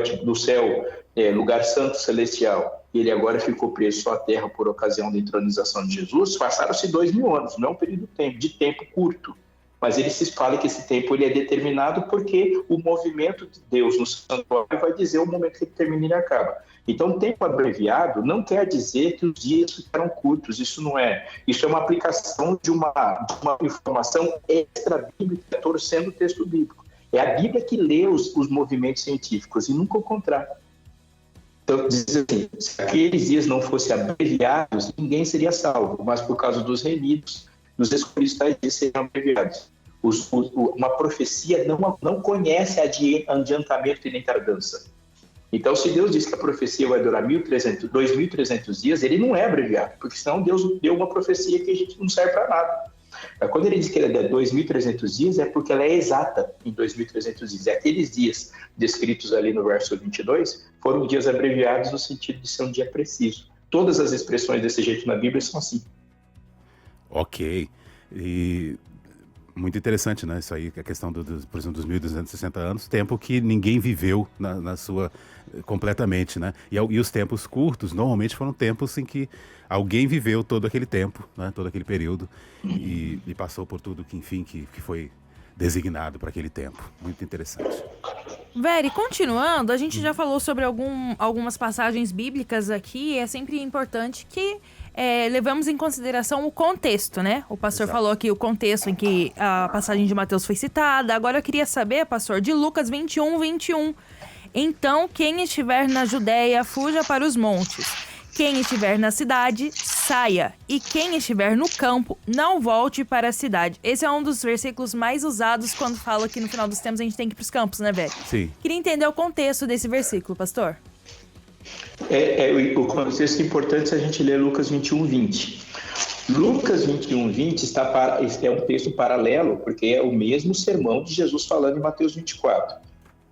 lugar santo celestial, e ele agora ficou preso só à terra por ocasião da entronização de Jesus, passaram-se 2000 anos, não é um período de tempo curto. Mas ele se fala que esse tempo ele é determinado porque o movimento de Deus no santuário vai dizer o momento que ele termina e ele acaba. Então, tempo abreviado não quer dizer que os dias ficaram curtos, isso não é. Isso é uma aplicação de uma informação extra-bíblica torcendo o texto bíblico. É a Bíblia que lê os movimentos científicos e nunca o contrário. Então, diz assim, se aqueles dias não fossem abreviados, ninguém seria salvo, mas por causa dos remidos, os escolhidos tais dias seriam abreviados. Uma profecia não conhece adiantamento e nem tardança. Então, se Deus diz que a profecia vai durar 2.300 dias, ele não é abreviado, porque senão Deus deu uma profecia que a gente não serve para nada. Quando ele diz que ela é 2.300 dias, é porque ela é exata em 2.300 dias. E aqueles dias descritos ali no verso 22 foram dias abreviados no sentido de ser um dia preciso. Todas as expressões desse jeito na Bíblia são assim. Ok. E muito interessante, né? Isso aí, a questão por exemplo, dos 1.260 anos, tempo que ninguém viveu na sua completamente, né? E os tempos curtos, normalmente foram tempos em que alguém viveu todo aquele tempo, né? Todo aquele período e passou por tudo que, enfim, que foi designado para aquele tempo. Muito interessante. Veri, continuando, a gente já falou sobre algumas passagens bíblicas aqui, e é sempre importante que levamos em consideração o contexto, né? O pastor falou aqui o contexto em que a passagem de Mateus foi citada. Agora eu queria saber, pastor, de Lucas 21:21. Então, quem estiver na Judéia, fuja para os montes. Quem estiver na cidade, saia. E quem estiver no campo, não volte para a cidade. Esse é um dos versículos mais usados quando fala que no final dos tempos a gente tem que ir para os campos, né, velho? Sim. Queria entender o contexto desse versículo, pastor. O contexto importante é a gente ler Lucas 21:20. Lucas 21:20 é um texto paralelo, porque é o mesmo sermão de Jesus falando em Mateus 24.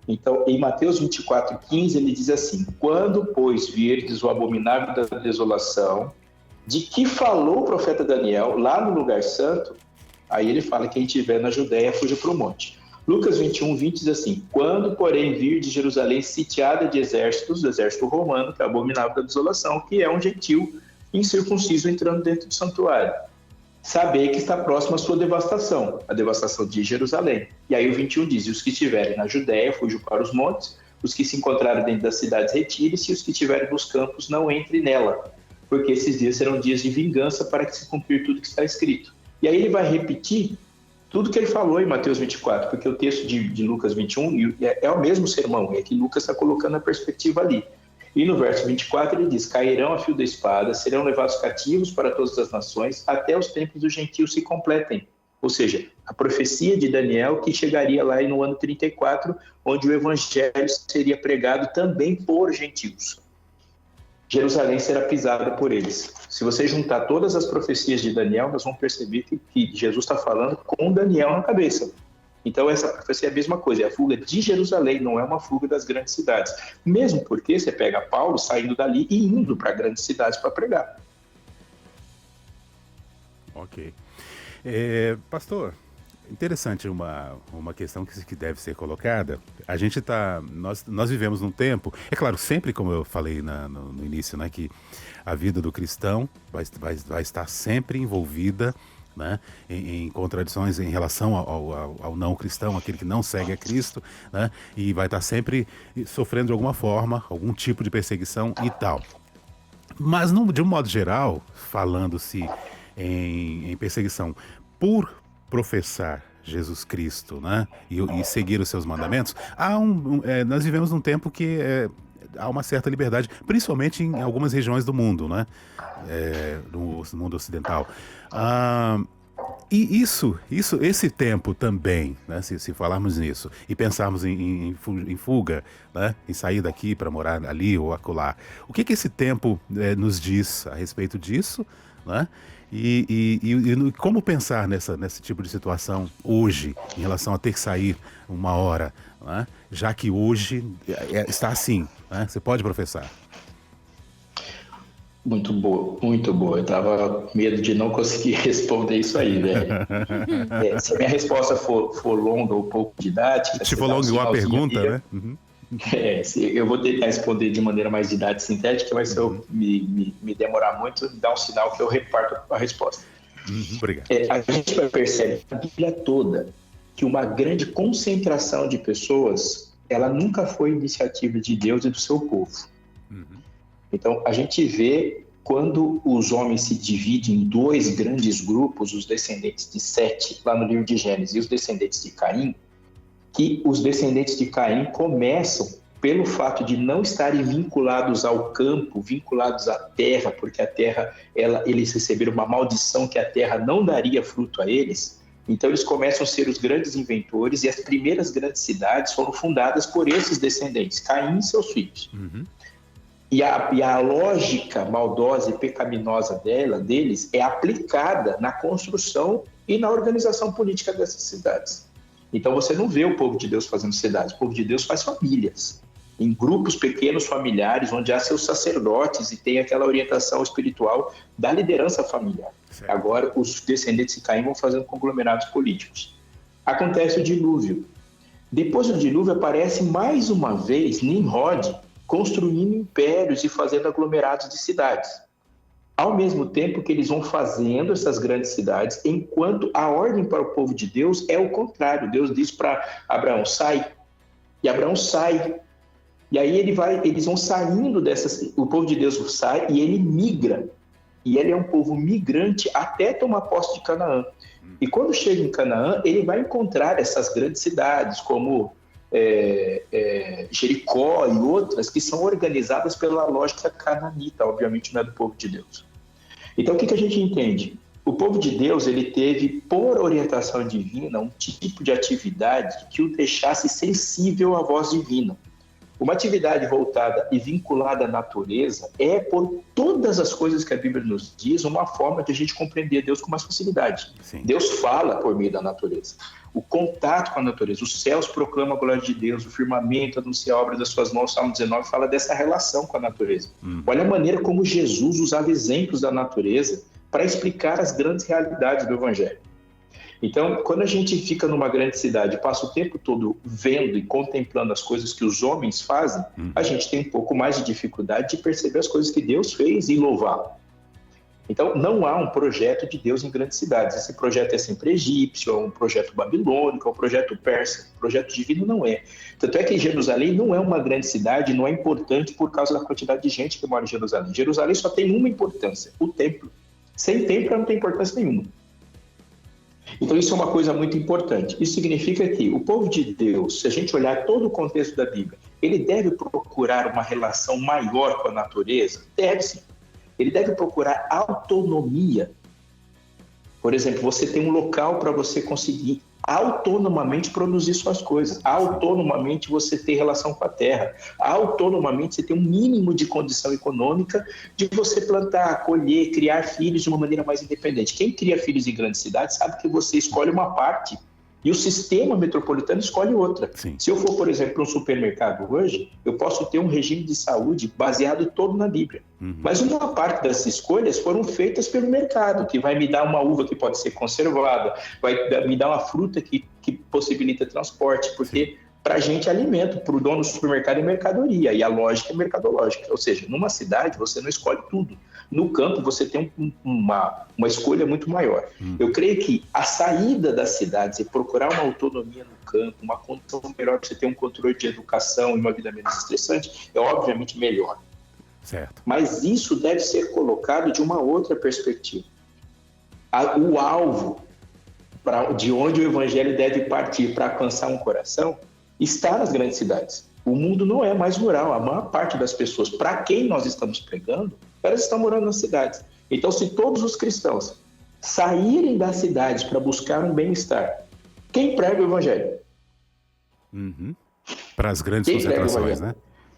Então, em Mateus 24:15, ele diz assim: quando, pois, virdes o abominável da desolação, de que falou o profeta Daniel lá no lugar santo, aí ele fala que quem estiver na Judéia fuja para o monte. Lucas 21:20 diz assim: quando, porém, virdes Jerusalém sitiada de exércitos, do exército romano, que é o abominável da desolação, que é um gentil incircunciso entrando dentro do santuário, sabei que está próxima a sua devastação, a devastação de Jerusalém. E aí o 21 diz: e os que estiverem na Judéia fujam para os montes, os que se encontrarem dentro das cidades retirem-se, e os que estiverem nos campos não entrem nela, porque esses dias serão dias de vingança para que se cumprir tudo que está escrito. E aí ele vai repetir tudo que ele falou em Mateus 24, porque o texto de Lucas 21 é o mesmo sermão, é que Lucas está colocando a perspectiva ali. E no verso 24 ele diz: cairão a fio da espada, serão levados cativos para todas as nações, até os tempos dos gentios se completem. Ou seja, a profecia de Daniel que chegaria lá no ano 34, onde o evangelho seria pregado também por gentios. Jerusalém será pisada por eles. Se você juntar todas as profecias de Daniel, nós vamos perceber que Jesus está falando com Daniel na cabeça. Então, essa profecia é a mesma coisa, é a fuga de Jerusalém, não é uma fuga das grandes cidades. Mesmo porque você pega Paulo saindo dali e indo para grandes cidades para pregar. Ok. Pastor, interessante uma questão que deve ser colocada. A gente nós vivemos num tempo, é claro, sempre como eu falei no início, né, que a vida do cristão vai estar sempre envolvida, né, em contradições em relação ao não cristão, aquele que não segue a Cristo, né, e vai estar sempre sofrendo de alguma forma, algum tipo de perseguição e tal. Mas, de um modo geral, falando-se em perseguição por professar Jesus Cristo, né, e seguir os seus mandamentos, nós vivemos num tempo que há uma certa liberdade, principalmente em algumas regiões do mundo, né, no mundo ocidental. E esse tempo também, né, se falarmos nisso e pensarmos em fuga, né, em sair daqui para morar ali ou acolá, o que esse tempo nos diz a respeito disso, né? E como pensar nesse tipo de situação hoje, em relação a ter que sair uma hora, né? Já que hoje está assim, né? Você pode professar. Muito boa, muito boa. Eu tava com medo de não conseguir responder isso aí, velho. Se a minha resposta for longa ou pouco didática... Se for longa igual a pergunta, né? Uhum. Eu vou tentar responder de maneira mais didática e sintética, mas se eu me demorar muito, dá um sinal que eu reparto a resposta. Obrigado. A gente vai perceber na Bíblia toda que uma grande concentração de pessoas, ela nunca foi iniciativa de Deus e do seu povo. Então, a gente vê quando os homens se dividem em dois grandes grupos, os descendentes de Sete, lá no livro de Gênesis, e os descendentes de Caim, que os descendentes de Caim começam pelo fato de não estarem vinculados ao campo, vinculados à terra, porque a terra, eles receberam uma maldição que a terra não daria fruto a eles. Então eles começam a ser os grandes inventores e as primeiras grandes cidades foram fundadas por esses descendentes, Caim e seus filhos. E a lógica maldosa e pecaminosa deles é aplicada na construção e na organização política dessas cidades. Então você não vê o povo de Deus fazendo cidades, o povo de Deus faz famílias, em grupos pequenos familiares, onde há seus sacerdotes e tem aquela orientação espiritual da liderança familiar. Certo. Agora os descendentes de Caim vão fazendo conglomerados políticos. Acontece o dilúvio. Depois do dilúvio aparece mais uma vez Nimrod construindo impérios e fazendo aglomerados de cidades. Ao mesmo tempo que eles vão fazendo essas grandes cidades, enquanto a ordem para o povo de Deus é o contrário. Deus diz para Abraão, sai. E Abraão sai. E aí eles vão saindo dessas... O povo de Deus sai e ele migra. E ele é um povo migrante até tomar posse de Canaã. E quando chega em Canaã, ele vai encontrar essas grandes cidades, como Jericó e outras, que são organizadas pela lógica cananita, obviamente não é do povo de Deus. Então, o que a gente entende? O povo de Deus, ele teve, por orientação divina, um tipo de atividade que o deixasse sensível à voz divina. Uma atividade voltada e vinculada à natureza é, por todas as coisas que a Bíblia nos diz, uma forma de a gente compreender Deus com mais facilidade. Sim. Deus fala por meio da natureza. O contato com a natureza, os céus proclamam a glória de Deus, o firmamento anuncia a obra das suas mãos, Salmo 19 fala dessa relação com a natureza. Olha a maneira como Jesus usava exemplos da natureza para explicar as grandes realidades do Evangelho. Então, quando a gente fica numa grande cidade e passa o tempo todo vendo e contemplando as coisas que os homens fazem, a gente tem um pouco mais de dificuldade de perceber as coisas que Deus fez e louvá-lo. Então, não há um projeto de Deus em grandes cidades. Esse projeto é sempre egípcio, é um projeto babilônico, é um projeto persa. O projeto divino não é. Tanto é que Jerusalém não é uma grande cidade, não é importante por causa da quantidade de gente que mora em Jerusalém. Jerusalém só tem uma importância, o templo. Sem templo, ela não tem importância nenhuma. Então, isso é uma coisa muito importante. Isso significa que o povo de Deus, se a gente olhar todo o contexto da Bíblia, ele deve procurar uma relação maior com a natureza? Deve sim. Ele deve procurar autonomia. Por exemplo, você tem um local para você conseguir autonomamente produzir suas coisas. Autonomamente você ter relação com a terra. Autonomamente você ter um mínimo de condição econômica de você plantar, colher, criar filhos de uma maneira mais independente. Quem cria filhos em grandes cidades sabe que você escolhe uma parte e o sistema metropolitano escolhe outra. Sim. Se eu for, por exemplo, para um supermercado hoje, eu posso ter um regime de saúde baseado todo na Bíblia. Mas uma parte das escolhas foram feitas pelo mercado, que vai me dar uma uva que pode ser conservada, vai me dar uma fruta que possibilita transporte, porque para a gente é alimento, para o dono do supermercado é mercadoria, e a lógica é mercadológica. Ou seja, numa cidade você não escolhe tudo. No campo você tem uma escolha muito maior. Eu creio que a saída das cidades e procurar uma autonomia no campo, uma condição melhor para você ter um controle de educação e uma vida menos estressante, é obviamente melhor. Certo. Mas isso deve ser colocado de uma outra perspectiva. O alvo de onde o evangelho deve partir para alcançar um coração está nas grandes cidades. O mundo não é mais rural. A maior parte das pessoas para quem nós estamos pregando, elas estão morando nas cidades. Então, se todos os cristãos saírem das cidades para buscar um bem-estar, quem prega o evangelho? Para as grandes concentrações, né?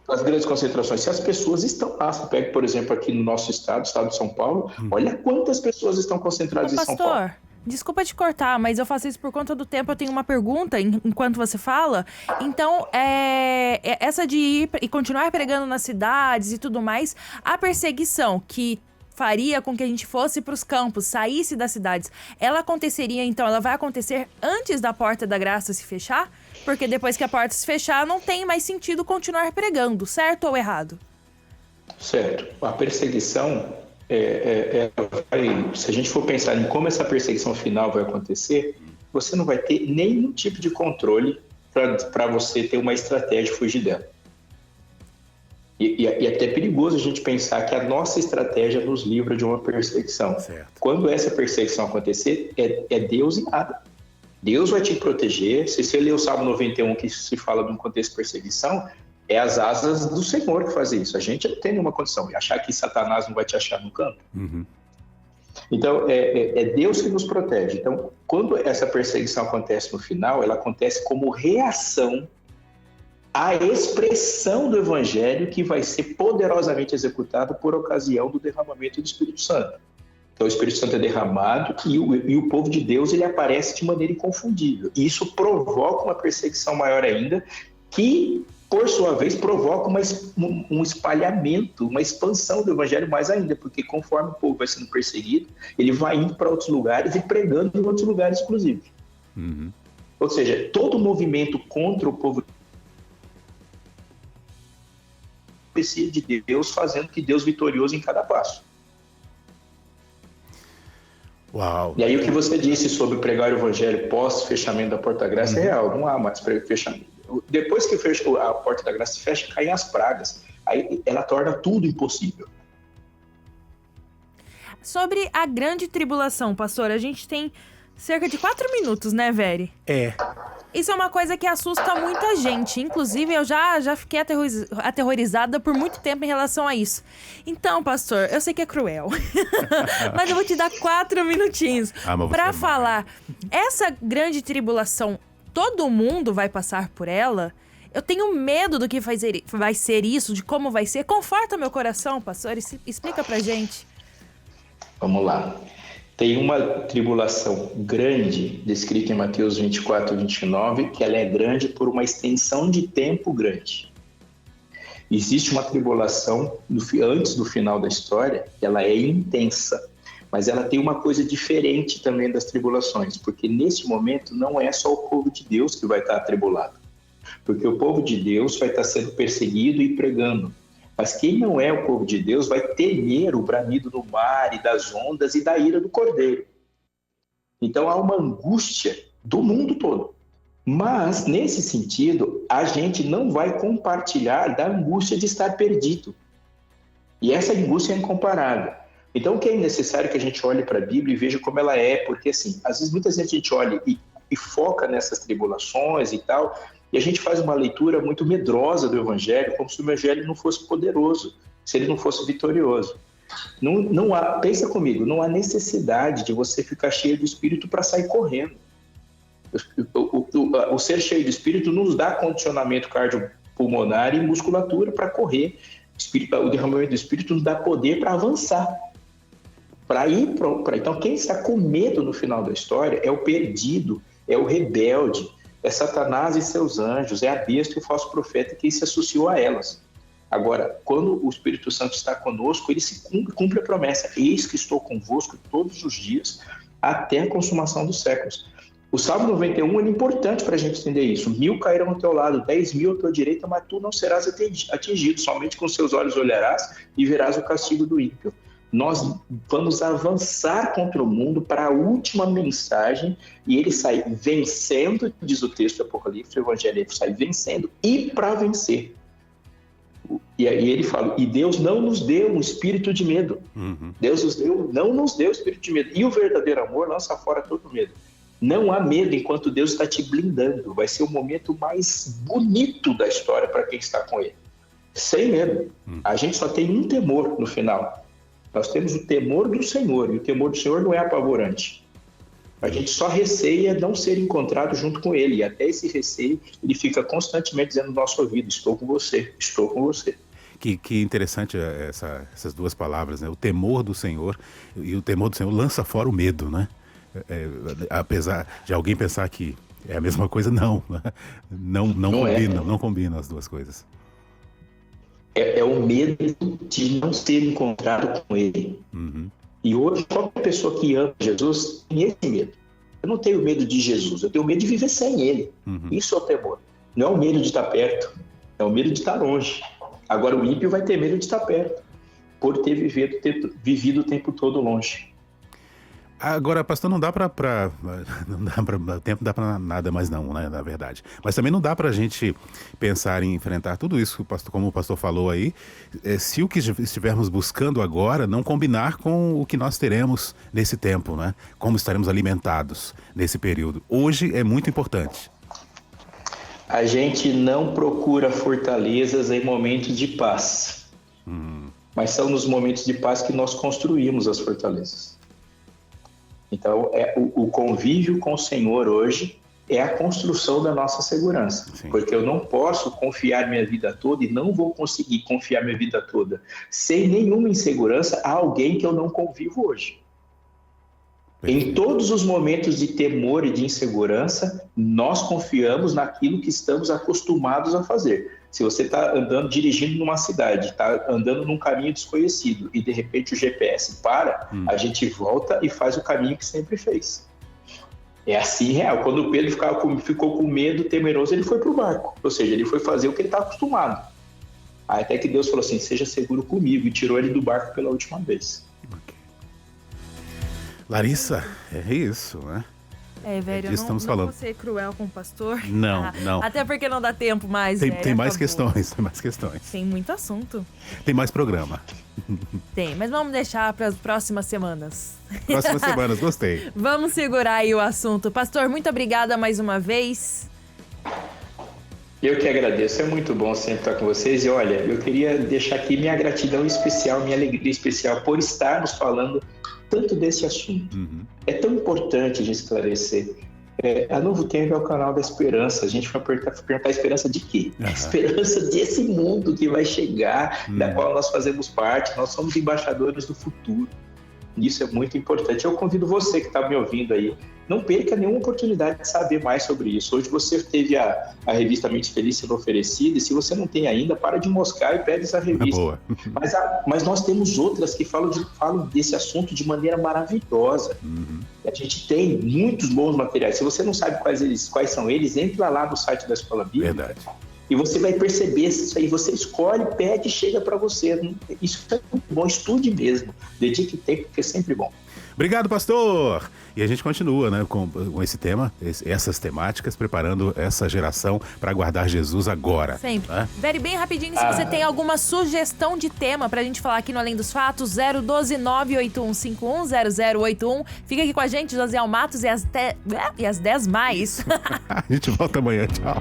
As grandes concentrações. Se as pessoas estão lá, você pega, por exemplo, aqui no nosso estado, o estado de São Paulo, olha quantas pessoas estão concentradas em São Paulo. Pastor, desculpa te cortar, mas eu faço isso por conta do tempo. Eu tenho uma pergunta enquanto você fala. Então, essa de ir e continuar pregando nas cidades e tudo mais, a perseguição que faria com que a gente fosse para os campos, saísse das cidades, ela aconteceria, então, ela vai acontecer antes da porta da graça se fechar? Porque depois que a porta se fechar, não tem mais sentido continuar pregando, certo ou errado? Certo. A perseguição, se a gente for pensar em como essa perseguição final vai acontecer, você não vai ter nenhum tipo de controle para você ter uma estratégia e fugir dela. E é até perigoso a gente pensar que a nossa estratégia nos livra de uma perseguição. Certo. Quando essa perseguição acontecer, é Deus e nada. Deus vai te proteger. Se você ler o Salmo 91, que se fala de um contexto de perseguição, é as asas do Senhor que fazem isso. A gente não tem nenhuma condição. E achar que Satanás não vai te achar no campo. Então, é Deus que nos protege. Então, quando essa perseguição acontece no final, ela acontece como reação à expressão do Evangelho que vai ser poderosamente executado por ocasião do derramamento do Espírito Santo. Então, o Espírito Santo é derramado e o povo de Deus ele aparece de maneira inconfundível. E isso provoca uma perseguição maior ainda, que, por sua vez, provoca um espalhamento, uma expansão do Evangelho mais ainda, porque conforme o povo vai sendo perseguido, ele vai indo para outros lugares e pregando em outros lugares, inclusive. Ou seja, todo movimento contra o povo de Deus, fazendo que Deus vitorioso em cada passo. Uau. E aí o que você disse sobre pregar o evangelho pós-fechamento da porta da graça é real, não há mais fechamento. Depois que a porta da graça fecha, caem as pragas. Aí ela torna tudo impossível. Sobre a grande tribulação, pastor, a gente tem cerca de 4 minutos, né, Veri? Isso é uma coisa que assusta muita gente. Inclusive, eu já fiquei aterrorizada por muito tempo em relação a isso. Então, pastor, eu sei que é cruel. Mas eu vou te dar 4 minutinhos pra falar. Essa grande tribulação, todo mundo vai passar por ela? Eu tenho medo do que vai ser isso, de como vai ser. Conforta meu coração, pastor, explica pra gente. Vamos lá. Tem uma tribulação grande, descrita em Mateus 24 e 29, que ela é grande por uma extensão de tempo grande. Existe uma tribulação antes do final da história, que ela é intensa, mas ela tem uma coisa diferente também das tribulações, porque nesse momento não é só o povo de Deus que vai estar atribulado, porque o povo de Deus vai estar sendo perseguido e pregando. Mas quem não é o povo de Deus vai temer o bramido do mar e das ondas e da ira do cordeiro. Então há uma angústia do mundo todo. Mas, nesse sentido, a gente não vai compartilhar da angústia de estar perdido. E essa angústia é incomparável. Então, o que é necessário que a gente olhe para a Bíblia e veja como ela é, porque, assim, às vezes muita gente olha e foca nessas tribulações e tal, e a gente faz uma leitura muito medrosa do Evangelho, como se o Evangelho não fosse poderoso, se ele não fosse vitorioso. Não há, pensa comigo, não há necessidade de você ficar cheio do Espírito para sair correndo. O ser cheio do Espírito nos dá condicionamento cardiopulmonar e musculatura para correr. O derramamento do Espírito nos dá poder para avançar. Então, quem está com medo no final da história é o perdido, é o rebelde, é Satanás e seus anjos, é a besta e o falso profeta que se associou a elas. Agora, quando o Espírito Santo está conosco, ele cumpre a promessa. Eis que estou convosco todos os dias, até a consumação dos séculos. O Salmo 91 é importante para a gente entender isso. 1000 cairão ao teu lado, 10.000 à tua direita, mas tu não serás atingido. Somente com seus olhos olharás e verás o castigo do ímpio. Nós vamos avançar contra o mundo para a última mensagem e ele sai vencendo, diz o texto do Apocalipse, o Evangelho, ele sai vencendo e para vencer. E aí ele fala, e Deus não nos deu um espírito de medo. Deus não nos deu espírito de medo. E o verdadeiro amor lança fora todo medo. Não há medo enquanto Deus está te blindando. Vai ser o momento mais bonito da história para quem está com ele. Sem medo. A gente só tem um temor no final. Nós temos o temor do Senhor, e o temor do Senhor não é apavorante. A gente só receia não ser encontrado junto com ele, e até esse receio, ele fica constantemente dizendo no nosso ouvido, estou com você, estou com você. Que interessante essas duas palavras, né? O temor do Senhor, e o temor do Senhor lança fora o medo, né? Apesar de alguém pensar que é a mesma coisa, não. Não combinam as duas coisas. É o medo de não ser encontrado com ele. E hoje, qualquer pessoa que ama Jesus tem esse medo. Eu não tenho medo de Jesus, eu tenho medo de viver sem ele. Isso é o temor. Não é o medo de estar perto, é o medo de estar longe. Agora o ímpio vai ter medo de estar perto, por ter vivido o tempo todo longe. Agora, pastor, não dá para tempo dá para nada mais não, né, na verdade. Mas também não dá para a gente pensar em enfrentar tudo isso, como o pastor falou aí, se o que estivermos buscando agora não combinar com o que nós teremos nesse tempo, né? Como estaremos alimentados nesse período. Hoje é muito importante. A gente não procura fortalezas em momentos de paz, mas são nos momentos de paz que nós construímos as fortalezas. Então, o convívio com o Senhor hoje é a construção da nossa segurança. Sim. Porque eu não posso confiar minha vida toda e não vou conseguir confiar minha vida toda sem nenhuma insegurança a alguém que eu não convivo hoje. Em todos os momentos de temor e de insegurança, nós confiamos naquilo que estamos acostumados a fazer. Se você está dirigindo numa cidade, está andando num caminho desconhecido e de repente o GPS para, a gente volta e faz o caminho que sempre fez. É assim real. Quando o Pedro ficou com medo, temeroso, ele foi para o barco. Ou seja, ele foi fazer o que ele está acostumado. Até que Deus falou assim, seja seguro comigo, e tirou ele do barco pela última vez. Okay. Larissa, é isso, né? Velho, eu não vou ser cruel com o pastor. Não. Até porque não dá tempo mais, tem mais questões, Tem muito assunto. Tem mais programa. Tem, mas vamos deixar para as próximas semanas. Próximas semanas, gostei. Vamos segurar aí o assunto. Pastor, muito obrigada mais uma vez. Eu que agradeço, é muito bom sempre estar com vocês. E olha, eu queria deixar aqui minha gratidão especial, minha alegria especial por estarmos falando tanto desse assunto. É tão importante de esclarecer. A Novo Tempo é o canal da esperança. A gente vai perguntar a esperança de quê? A esperança desse mundo que vai chegar, da qual nós fazemos parte. Nós somos embaixadores do futuro. Isso é muito importante. Eu convido você que está me ouvindo aí, não perca nenhuma oportunidade de saber mais sobre isso. Hoje você teve a revista Mente Feliz sendo oferecida, e se você não tem ainda, para de moscar e pede essa revista. Boa. Mas nós temos outras que falam desse assunto de maneira maravilhosa. A gente tem muitos bons materiais. Se você não sabe quais são eles, entre lá no site da Escola Bíblica. Verdade. E você vai perceber isso aí. Você escolhe, pede e chega para você. Isso é muito bom. Estude mesmo. Dedique tempo, porque é sempre bom. Obrigado, pastor! E a gente continua, né, com esse tema, essas temáticas, preparando essa geração para aguardar Jesus agora. Sempre. Né? Very, bem rapidinho, se você tem alguma sugestão de tema pra gente falar aqui no Além dos Fatos, 012-981510081. Fica aqui com a gente, Josiel Matos e as 10 mais. A gente volta amanhã. Tchau.